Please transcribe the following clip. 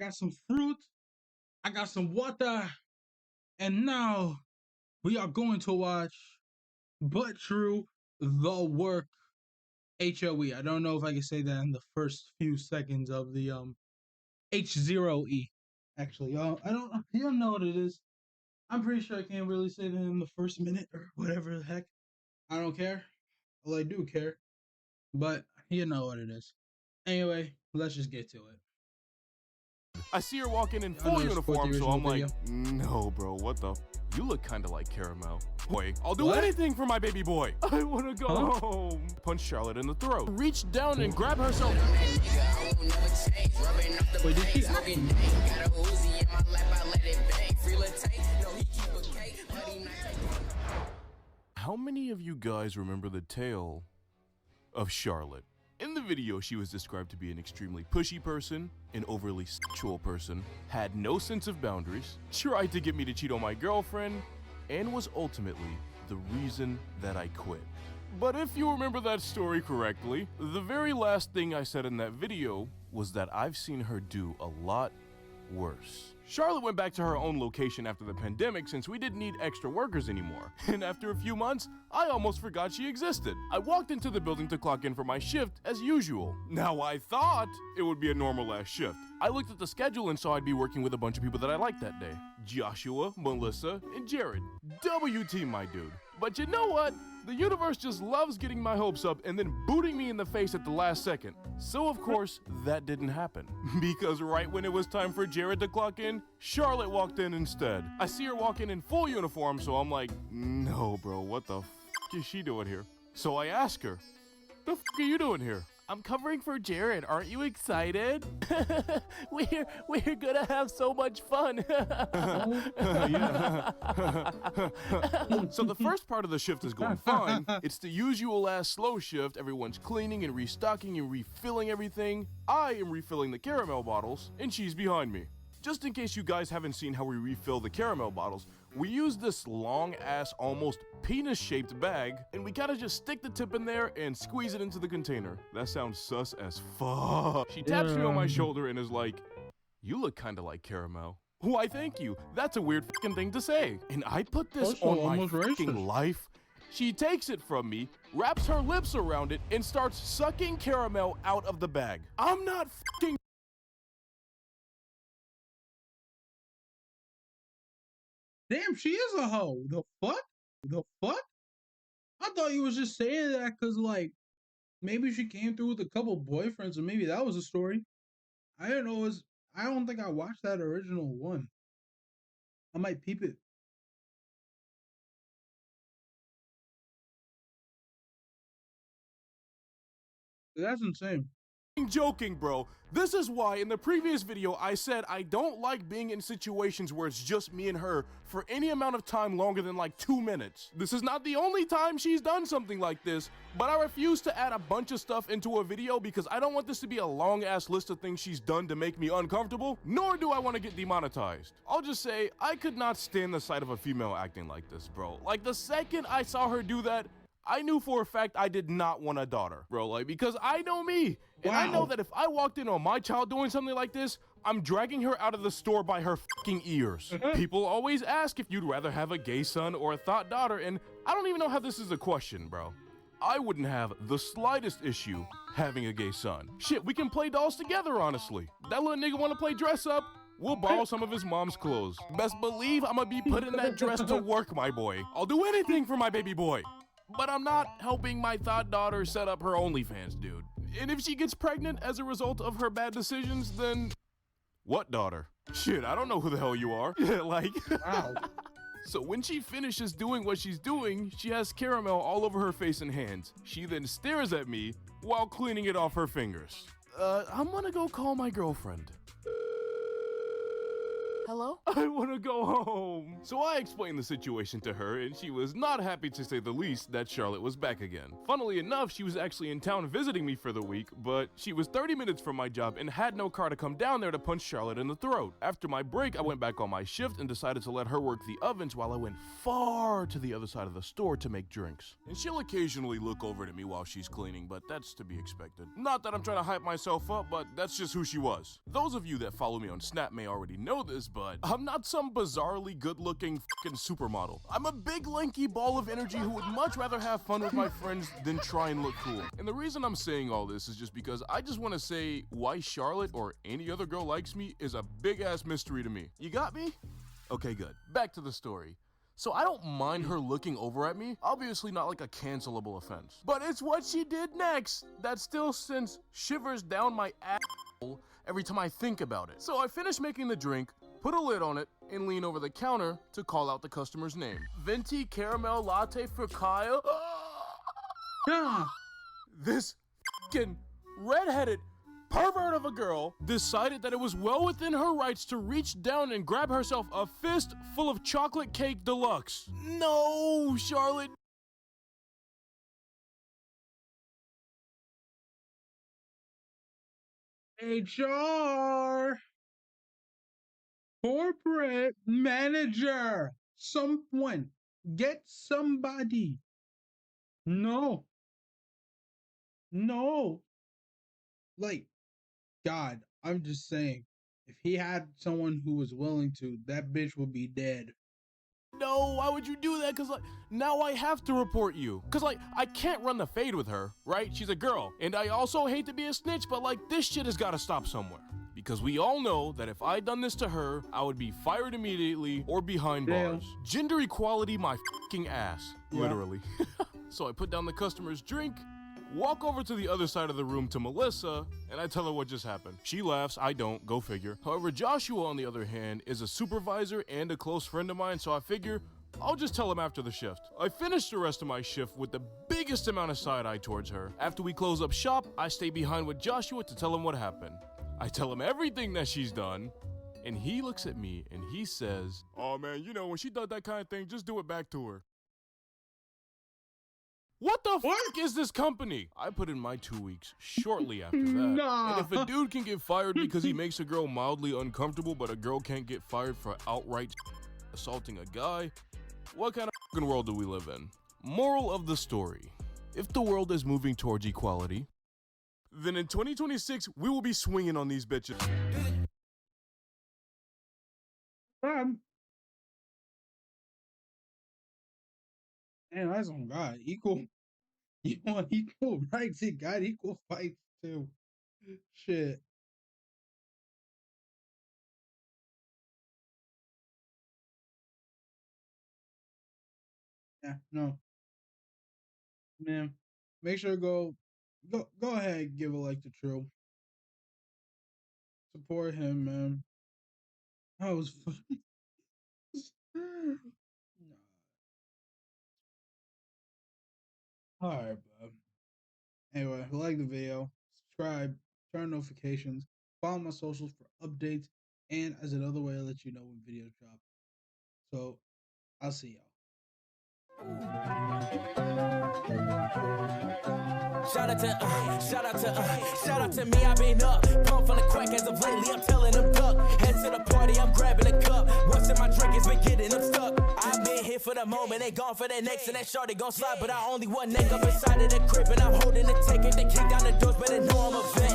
got some fruit, I got some water, and now we are going to watch TRU The Work H0E. I don't know if I can say that in the first few seconds of the H0E. Actually, I don't. You don't know what it is. I'm pretty sure I can't really say that in the first minute or whatever the heck. I don't care. Well, I do care, but you know what it is. Anyway, let's just get to it. I see her walking in full uniform, so I'm like, no, bro, what the? You look kind of like Caramel. Boy, I'll do anything for my baby boy. I want to go home. Punch Charlotte in the throat. Reach down and grab herself. Wait, did she? How many of you guys remember the tale of Charlotte? In the video, she was described to be an extremely pushy person, an overly sexual person, had no sense of boundaries, tried to get me to cheat on my girlfriend, and was ultimately the reason that I quit. But if you remember that story correctly, the very last thing I said in that video was that I've seen her do a lot worse. Charlotte went back to her own location after the pandemic since we didn't need extra workers anymore. And after a few months, I almost forgot she existed. I walked into the building to clock in for my shift as usual. Now I thought it would be a normal ass shift. I looked at the schedule and saw I'd be working with a bunch of people that I liked that day. Joshua, Melissa, and Jared. WT, my dude. But you know what? The universe just loves getting my hopes up and then booting me in the face at the last second. So of course, that didn't happen. Because right when it was time for Jared to clock in, Charlotte walked in instead. I see her walk in full uniform, so I'm like, no bro, what the f is she doing here? So I ask her, the f are you doing here? I'm covering for Jared. Aren't you excited? we're gonna have so much fun. So the first part of the shift is going fine. It's the usual ass slow shift. Everyone's cleaning and restocking and refilling everything. I am refilling the caramel bottles, and she's behind me. Just in case you guys haven't seen how we refill the caramel bottles, we use this long ass, almost penis-shaped bag, and we gotta just stick the tip in there and squeeze it into the container. That sounds sus as fuck. She taps me on my shoulder and is like, you look kinda like Caramel. Why, thank you. That's a weird fucking thing to say. And I put this on my fucking life. She takes it from me, wraps her lips around it, and starts sucking Caramel out of the bag. I'm not fucking. Damn, she is a hoe. The fuck? The fuck? I thought you was just saying that because, like, maybe she came through with a couple boyfriends, or maybe that was a story. I didn't know it was. I don't think I watched that original one. I might peep it. That's insane. Joking, bro. This is why in the previous video I said I don't like being in situations where it's just me and her for any amount of time longer than like 2 minutes. This is not the only time she's done something like this, but I refuse to add a bunch of stuff into a video because I don't want this to be a long ass list of things she's done to make me uncomfortable, nor do I want to get demonetized. I'll just say I could not stand the sight of a female acting like this, bro. Like the second I saw her do that, I knew for a fact I did not want a daughter, bro, like, because I know me, and I know that if I walked in on my child doing something like this, I'm dragging her out of the store by her fucking ears. People always ask if you'd rather have a gay son or a thought daughter, and I don't even know how this is a question, bro. I wouldn't have the slightest issue having a gay son. Shit, we can play dolls together, honestly. That little nigga wanna play dress up? We'll borrow some of his mom's clothes. Best believe I'm gonna be putting that dress to work, my boy. I'll do anything for my baby boy. But I'm not helping my thought daughter set up her OnlyFans, dude. And if she gets pregnant as a result of her bad decisions, then... What daughter? Shit, I don't know who the hell you are. Like... Wow. So when she finishes doing what she's doing, she has caramel all over her face and hands. She then stares at me while cleaning it off her fingers. I'm gonna go call my girlfriend. Hello? I want to go home. So I explained the situation to her, and she was not happy, to say the least, that Charlotte was back again. Funnily enough, she was actually in town visiting me for the week, but she was 30 minutes from my job and had no car to come down there to punch Charlotte in the throat. After my break, I went back on my shift and decided to let her work the ovens while I went far to the other side of the store to make drinks. And she'll occasionally look over to me while she's cleaning, but that's to be expected. Not that I'm trying to hype myself up, but that's just who she was. Those of you that follow me on Snap may already know this, but I'm not some bizarrely good-looking fucking supermodel. I'm a big lanky ball of energy who would much rather have fun with my friends than try and look cool. And the reason I'm saying all this is just because I just want to say why Charlotte or any other girl likes me is a big-ass mystery to me. You got me? Okay, good. Back to the story. So I don't mind her looking over at me, obviously not like a cancelable offense. But it's what she did next that still sends shivers down my asshole every time I think about it. So I finish making the drink, put a lid on it, and lean over the counter to call out the customer's name. Venti caramel latte for Kyle. This fucking redheaded pervert of a girl decided that it was well within her rights to reach down and grab herself a fist full of chocolate cake deluxe. No, Charlotte. HR, corporate manager, someone, get somebody. No. Like, God, I'm just saying, if he had someone who was willing to, that bitch would be dead. No, why would you do that? Cause like, now I have to report you. Cause like, I can't run the fade with her, right? She's a girl. And I also hate to be a snitch, but like, this shit has gotta stop somewhere. Because we all know that if I'd done this to her, I would be fired immediately or behind bars. Gender equality my fucking ass, literally. So I put down the customer's drink, walk over to the other side of the room to Melissa, and I tell her what just happened. She laughs, I don't, go figure. However, Joshua, on the other hand, is a supervisor and a close friend of mine, so I figure I'll just tell him after the shift. I finish the rest of my shift with the biggest amount of side-eye towards her. After we close up shop, I stay behind with Joshua to tell him what happened. I tell him everything that she's done, and he looks at me and he says, "Oh man, you know, when she does that kind of thing, just do it back to her." What the fuck is this company? I put in my 2 weeks shortly after that. Nah. And if a dude can get fired because he makes a girl mildly uncomfortable, but a girl can't get fired for outright assaulting a guy, what kind of fucking world do we live in? Moral of the story: if the world is moving towards equality, then in 2026, we will be swinging on these bitches. Man, that's on God. Equal. You want equal rights? It got equal fights too. Shit. Yeah, no. Man. Make sure to go ahead and give a like to TRU. Support him, man. That was funny. Alright, bro. Anyway, like the video, subscribe, turn on notifications, follow my socials for updates, and as another way, I'll let you know when videos drop. So, I'll see y'all. Shout out to me, I've been up. Pump from the crack as of lately, I'm telling them duck. Head to the party, I'm grabbing a cup. What's in my drink has been getting them stuck. I've been here for the moment, they gone for the next, and that shorty gon' slide. But I only one neck up inside of the crib, and I'm holding the ticket. They kick down the doors, better know I'm a vet.